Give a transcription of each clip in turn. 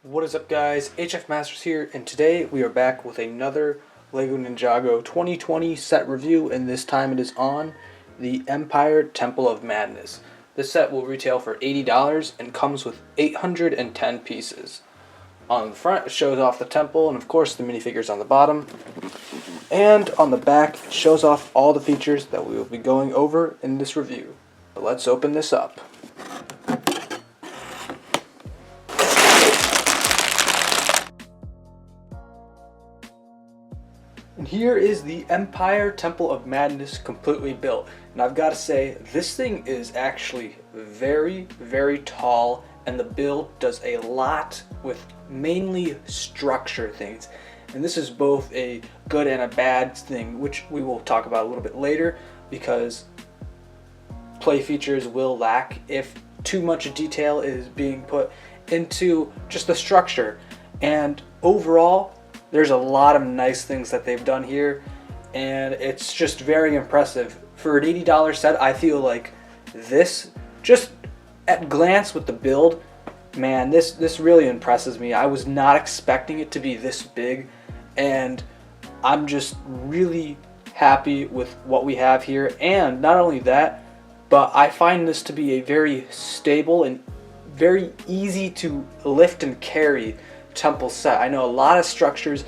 What is up, guys? Hfmasters here, and today we are back with another LEGO Ninjago 2020 set review, and this time it is on the Empire Temple of Madness. This set will retail for $80 and comes with 810 pieces. On the front, it shows off the temple and of course the minifigures on the bottom. And on the back, it shows off all the features that we will be going over in this review. But let's open this up. And here is the Empire Temple of Madness completely built. And I've got to say, this thing is actually very, very tall, and the build does a lot with mainly structure things. And this is both a good and a bad thing, which we will talk about a little bit later, because play features will lack if too much detail is being put into just the structure. And overall, there's a lot of nice things that they've done here, and it's just very impressive. For an $80 set, I feel like this, just at glance with the build, man, this really impresses me. I was not expecting it to be this big, and I'm just really happy with what we have here. And not only that, but I find this to be a very stable and very easy to lift and carry temple set. I know a lot of structures,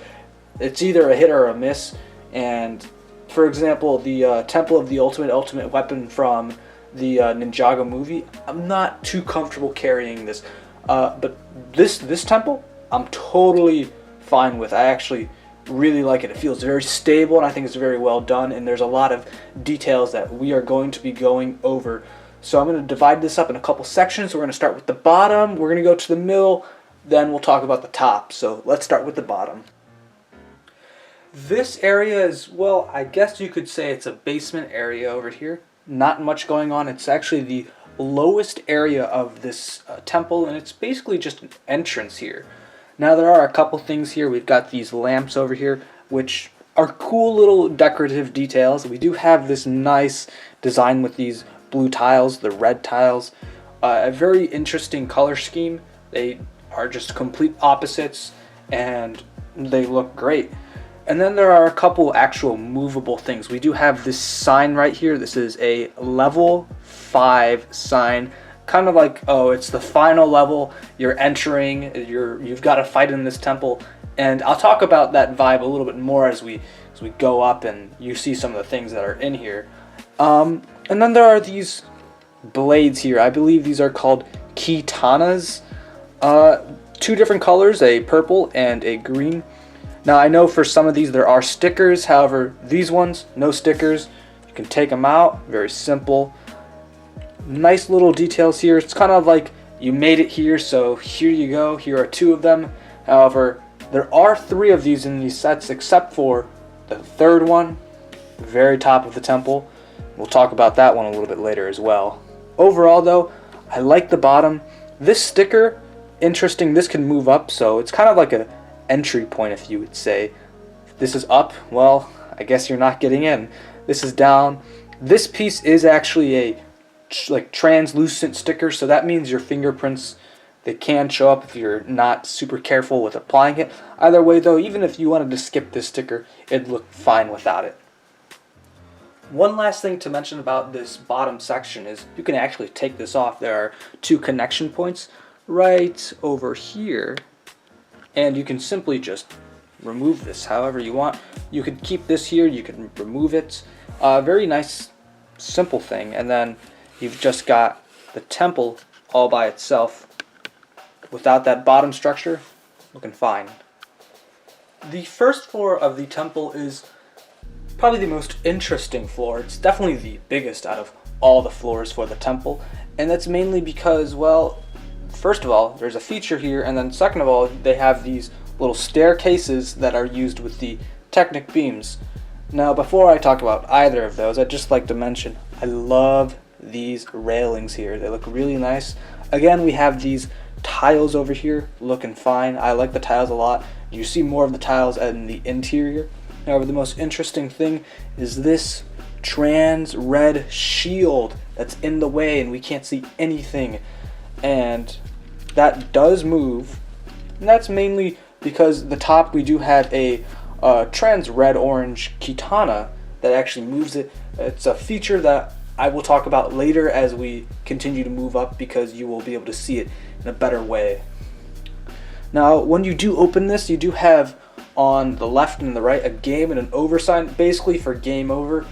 it's either a hit or a miss, and for example, the Temple of the Ultimate Weapon from the Ninjago movie, I'm not too comfortable carrying this, but this temple, I'm totally fine with. I actually really like it. It feels very stable, and I think it's very well done, and there's a lot of details that we are going to be going over. So I'm going to divide this up in a couple sections. We're going to start with the bottom, we're going to go to the middle, then we'll talk about the top. So let's start with the bottom. This area is, well, I guess you could say it's a basement area over here. Not much going on. It's actually the lowest area of this temple, and it's basically just an entrance here. Now there are a couple things here. We've got these lamps over here, which are cool little decorative details. We do have this nice design with these blue tiles, the red tiles, a very interesting color scheme. They are just complete opposites, and they look great. And then there are a couple actual movable things. We do have this sign right here. This is a level 5 sign, kind of like, oh, it's the final level, you're entering, you've got to fight in this temple. And I'll talk about that vibe a little bit more as we go up and you see some of the things that are in here. And then there are these blades here. I believe these are called Katanas. Two different colors, a purple and a green. Now I know for some of these there are stickers, however these ones, no stickers. You can take them out, very simple. Nice little details here. It's kind of like you made it here, so here you go. Here are 2 of them. However, there are 3 of these in these sets, except for the third one, the very top of the temple. We'll talk about that one a little bit later as well. Overall though, I like the bottom. This sticker, interesting, this can move up, so it's kind of like a entry point, if you would say. If this is up, well, I guess you're not getting in. This is down. This piece is actually a like translucent sticker, so that means your fingerprints, they can show up if you're not super careful with applying it. Either way though, even if you wanted to skip this sticker, it'd look fine without it. One last thing to mention about this bottom section is you can actually take this off. There are 2 connection points right over here, and you can simply just remove this however you want. You could keep this here, you can remove it. Very nice, simple thing. And then you've just got the temple all by itself without that bottom structure, looking fine. The first floor of the temple is probably the most interesting floor. It's definitely the biggest out of all the floors for the temple, and that's mainly because, well, first of all, there's a feature here, and then second of all, they have these little staircases that are used with the Technic Beams. Now, before I talk about either of those, I'd just like to mention, I love these railings here. They look really nice. Again, we have these tiles over here, looking fine. I like the tiles a lot. You see more of the tiles in the interior. However, the most interesting thing is this trans red shield that's in the way, and we can't see anything. And that does move And that's mainly because the top we do have a trans red-orange Katana that actually moves it. It's a feature that I will talk about later as we continue to move up, because you will be able to see it in a better way. Now, when you do open this, you do have on the left and the right a game and an over sign, basically for game over.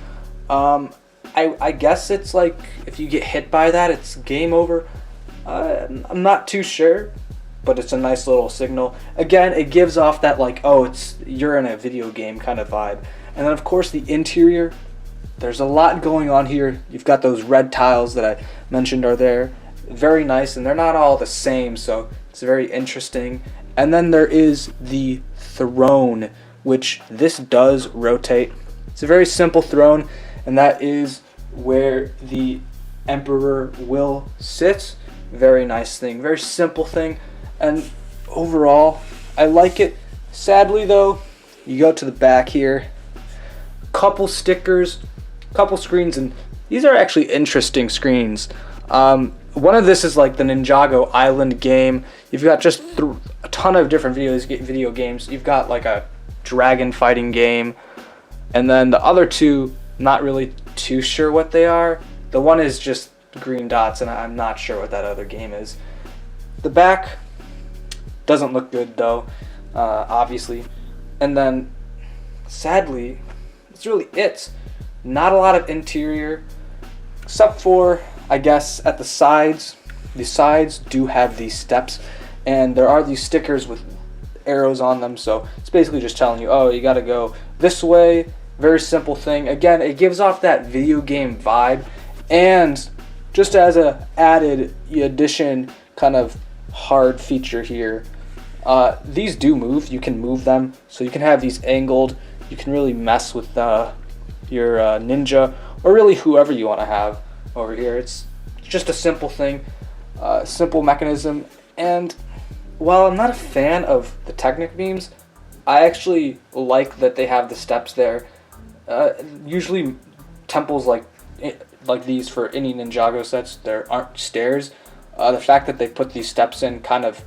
I guess it's like if you get hit by that, it's game over. I'm not too sure, but it's a nice little signal. Again, it gives off that like, oh, you're in a video game kind of vibe. And then of course the interior, there's a lot going on here. You've got those red tiles that I mentioned are there. Very nice, and they're not all the same, so it's very interesting. And then there is the throne, which this does rotate. It's a very simple throne, and that is where the Emperor will sit. Very nice thing, very simple thing, and overall I like it. Sadly though, you go to the back here, couple stickers, couple screens, and these are actually interesting screens. One of this is like the Ninjago Island game. You've got just a ton of different video games. You've got like a dragon fighting game, and then the other two, not really too sure what they are. The one is just green dots, and I'm not sure what that other game is. The back doesn't look good though, obviously. And then sadly, that's really it. Not a lot of interior, except for, I guess, at the sides. The sides do have these steps, and there are these stickers with arrows on them, so it's basically just telling you, oh, you gotta go this way. Very simple thing. Again, it gives off that video game vibe, and just as a added addition kind of hard feature here, these do move. You can move them, so you can have these angled. You can really mess with your ninja, or really whoever you want to have over here. It's just a simple thing, simple mechanism. And while I'm not a fan of the Technic Beams, I actually like that they have the steps there. Usually temples like these for any Ninjago sets, there aren't stairs. The fact that they put these steps in kind of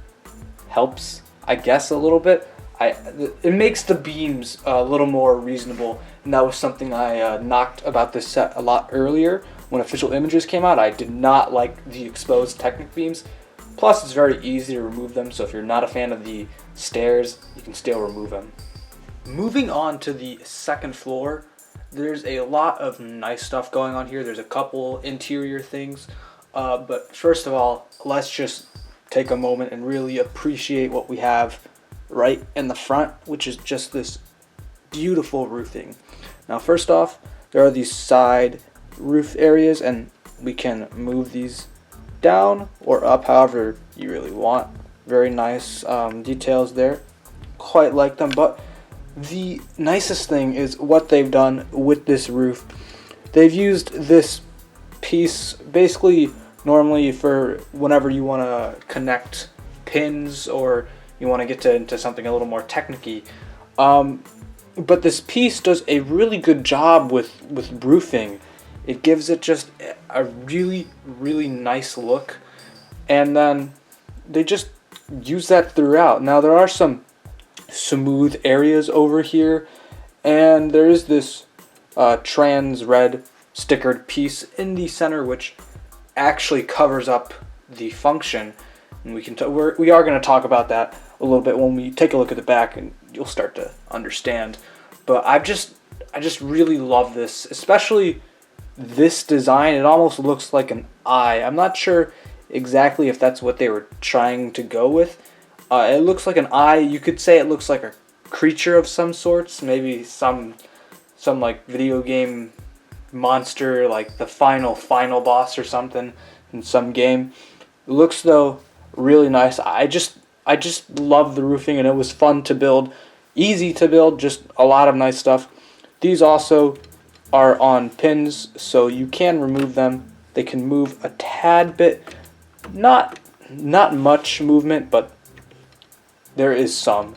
helps, I guess, a little bit. It makes the beams a little more reasonable, and that was something I knocked about this set a lot earlier when official images came out. I did not like the exposed Technic Beams. Plus, it's very easy to remove them, so if you're not a fan of the stairs, you can still remove them. Moving on to the second floor, there's a lot of nice stuff going on here. There's a couple interior things, but first of all, let's just take a moment and really appreciate what we have right in the front, which is just this beautiful roofing. Now, first off, there are these side roof areas, and we can move these down or up however you really want. Very nice details there. Quite like them, but the nicest thing is what they've done with this roof. They've used this piece basically normally for whenever you want to connect pins or you want to get into something a little more technical. But this piece does a really good job with roofing. It gives it just a really, really nice look. And then they just use that throughout. Now, there are some smooth areas over here, and there is this trans red stickered piece in the center, which actually covers up the function. And we are going to talk about that a little bit when we take a look at the back, and you'll start to understand. But I just really love this, especially this design. It almost looks like an eye. I'm not sure exactly if that's what they were trying to go with. It looks like an eye. You could say it looks like a creature of some sorts, maybe some like video game monster, like the final boss or something in some game. It looks though really nice. I just love the roofing, and it was fun to build, easy to build, just a lot of nice stuff. These also are on pins, so you can remove them. They can move a tad bit, not much movement, but there is some.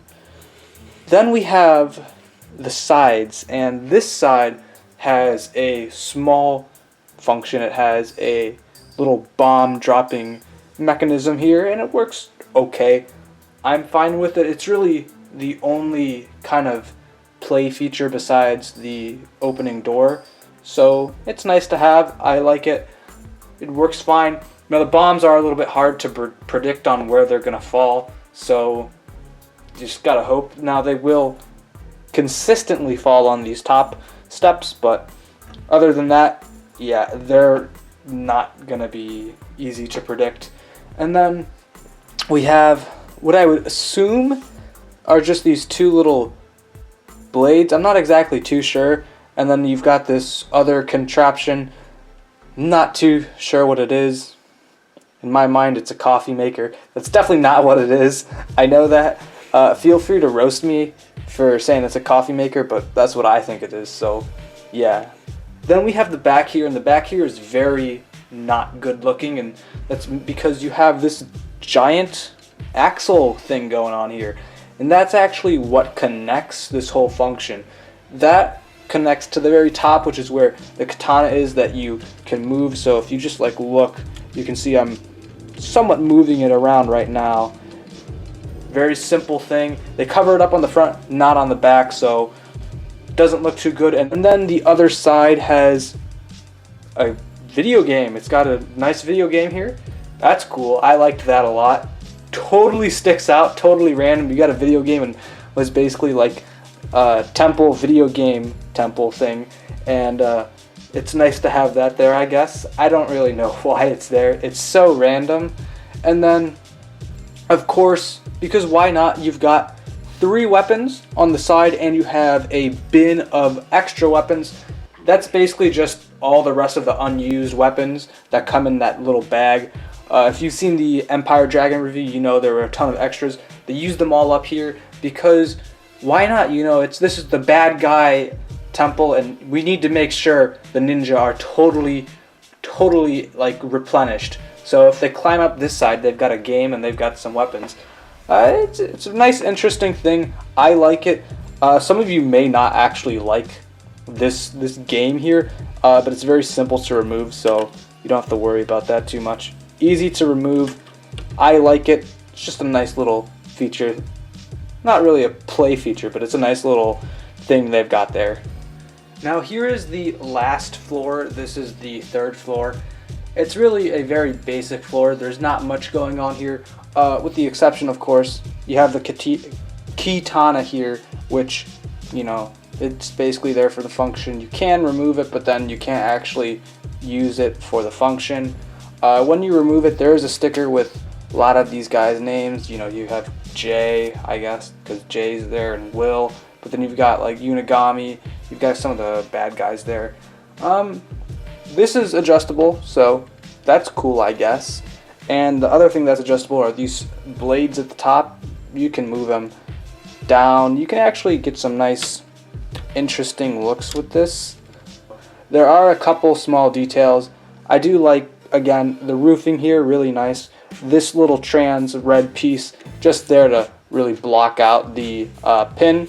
Then we have the sides, and this side has a small function. It has a little bomb dropping mechanism here, and it works okay. I'm fine with it. It's really the only kind of play feature besides the opening door. So it's nice to have. I like it. It works fine. Now the bombs are a little bit hard to predict on where they're going to fall. So you just got to hope. Now they will consistently fall on these top steps, but other than that, yeah, they're not going to be easy to predict. And then we have what I would assume are just these two little blades. I'm not exactly too sure. And then you've got this other contraption. Not too sure what it is. In my mind, it's a coffee maker. That's definitely not what it is. I know that. Feel free to roast me for saying it's a coffee maker, but that's what I think it is. So, yeah. Then we have the back here, and the back here is very not good looking, and that's because you have this giant axle thing going on here. And that's actually what connects this whole function. That connects to the very top, which is where the katana is that you can move. So if you just like look, you can see I'm somewhat moving it around right now. Very simple thing. They cover it up on the front, not on the back, so it doesn't look too good. And then the other side has a video game. It's got a nice video game here. That's cool. I liked that a lot. Totally sticks out, totally random. You got a video game and was basically like temple video game temple thing, and it's nice to have that there, I guess. I don't really know why it's there. It's so random. And then of course, because why not, you've got 3 weapons on the side and you have a bin of extra weapons. That's basically just all the rest of the unused weapons that come in that little bag. If you've seen the Empire Dragon review, you know there were a ton of extras. They used them all up here because why not? You know, this is the bad guy temple, and we need to make sure the ninja are totally like replenished. So if they climb up this side, they've got a game and they've got some weapons. It's a nice, interesting thing. I like it. Some of you may not actually like this game here, but it's very simple to remove, so you don't have to worry about that too much. Easy to remove. I like it. It's just a nice little feature. Not really a play feature, but it's a nice little thing they've got there. Now here is the last floor. This is the 3rd floor. It's really a very basic floor. There's not much going on here, with the exception, of course, you have the katana here, which, you know, it's basically there for the function. You can remove it, but then you can't actually use it for the function. When you remove it, there is a sticker with a lot of these guys' names. You know, you have Jay, I guess, because Jay's there, and Will. But then you've got like Unagami. You've got some of the bad guys there. This is adjustable, so that's cool, I guess. And the other thing that's adjustable are these blades at the top. You can move them down. You can actually get some nice, interesting looks with this. There are a couple small details. I do like, again, the roofing here, really nice. This little trans red piece just there to really block out the pin.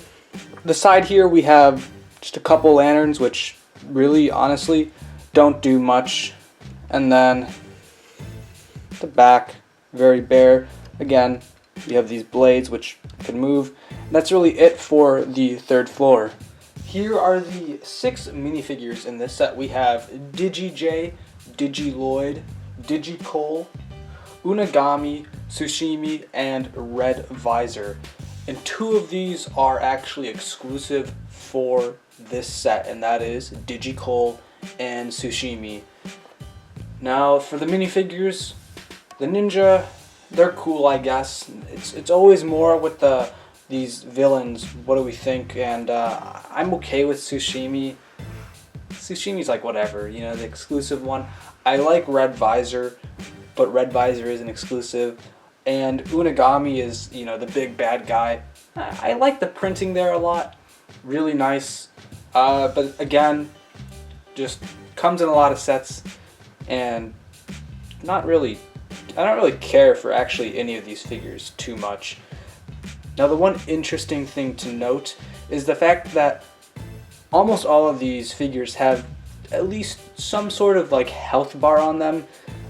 The side here we have just a couple lanterns, which really, honestly, don't do much. And then the back, very bare. Again, you have these blades which can move. And that's really it for the 3rd floor. Here are the 6 minifigures in this set. We have Digi-J, Digi-Lloyd, Digi-Cole, Unagami, Tsushimi, and Red Visor. And 2 of these are actually exclusive for this set, and that is Digi-Cole and Tsushimi. Now for the minifigures, the ninja, they're cool, I guess. It's always more with these villains. What do we think? And I'm okay with Tsushimi. Tsushimi's like whatever, you know, the exclusive one. I like Red Visor, but Red Visor isn't exclusive. And Unagami is, you know, the big bad guy. I like the printing there a lot. Really nice. But again, just comes in a lot of sets, and I don't really care for actually any of these figures too much. Now the one interesting thing to note is the fact that almost all of these figures have at least some sort of like health bar on them.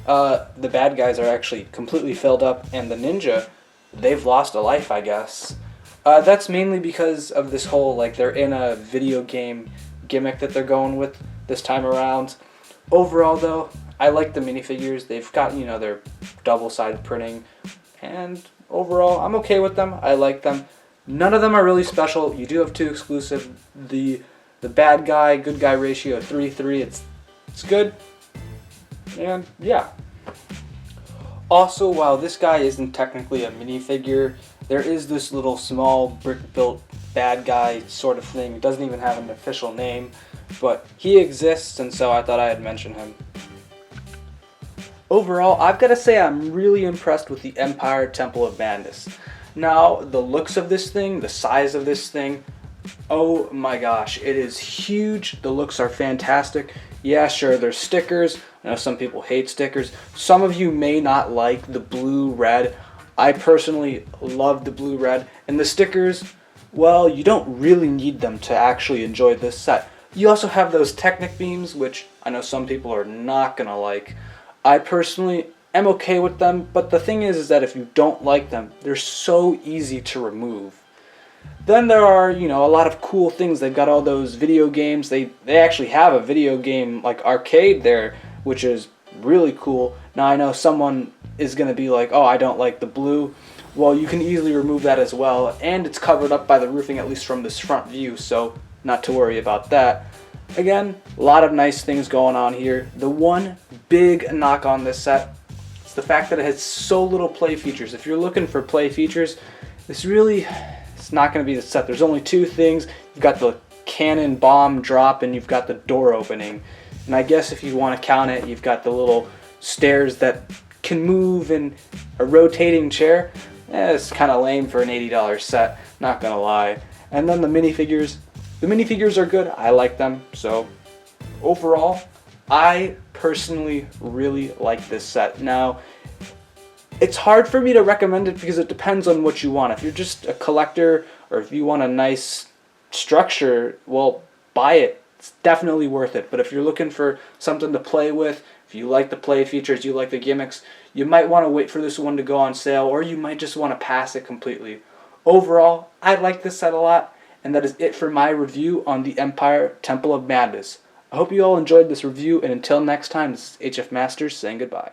The bad guys are actually completely filled up, and the ninja, they've lost a life, I guess. That's mainly because of this whole, like, they're in a video game gimmick that they're going with this time around. Overall, though, I like the minifigures. They've got, their double-sided printing, and overall, I'm okay with them. I like them. None of them are really special. You do have two exclusive. The bad guy, good guy ratio, 3:3. It's good. And, yeah. Also, while this guy isn't technically a minifigure, there is this little small brick-built bad guy sort of thing. It doesn't even have an official name, but he exists, and so I thought I'd mention him. Overall, I've got to say I'm really impressed with the Empire Temple of Madness. Now, the looks of this thing, the size of this thing, oh my gosh, it is huge. The looks are fantastic. Yeah, sure, there's stickers. I know some people hate stickers. Some of you may not like the blue-red. I personally love the blue-red. And the stickers, well, you don't really need them to actually enjoy this set. You also have those Technic Beams, which I know some people are not going to like. I personally am okay with them, but the thing is that if you don't like them, they're so easy to remove. Then there are, a lot of cool things. They've got all those video games. They actually have a video game, like, arcade there, which is really cool. Now, I know someone is going to be like, oh, I don't like the blue. Well, you can easily remove that as well, and it's covered up by the roofing, at least from this front view, so not to worry about that. Again, a lot of nice things going on here. The one big knock on this set is the fact that it has so little play features. If you're looking for play features, it's not going to be the set. There's only two things. You've got the cannon bomb drop, and you've got the door opening. And I guess if you want to count it, you've got the little stairs that can move and a rotating chair. It's kind of lame for an $80 set, not going to lie. And then the minifigures. The minifigures are good. I like them. So overall, I personally really like this set. Now, it's hard for me to recommend it because it depends on what you want. If you're just a collector or if you want a nice structure, well, buy it. It's definitely worth it. But if you're looking for something to play with, if you like the play features, you like the gimmicks, you might want to wait for this one to go on sale, or you might just want to pass it completely. Overall, I like this set a lot, and that is it for my review on the Empire Temple of Madness. I hope you all enjoyed this review, and until next time, this is Hfmasters saying goodbye.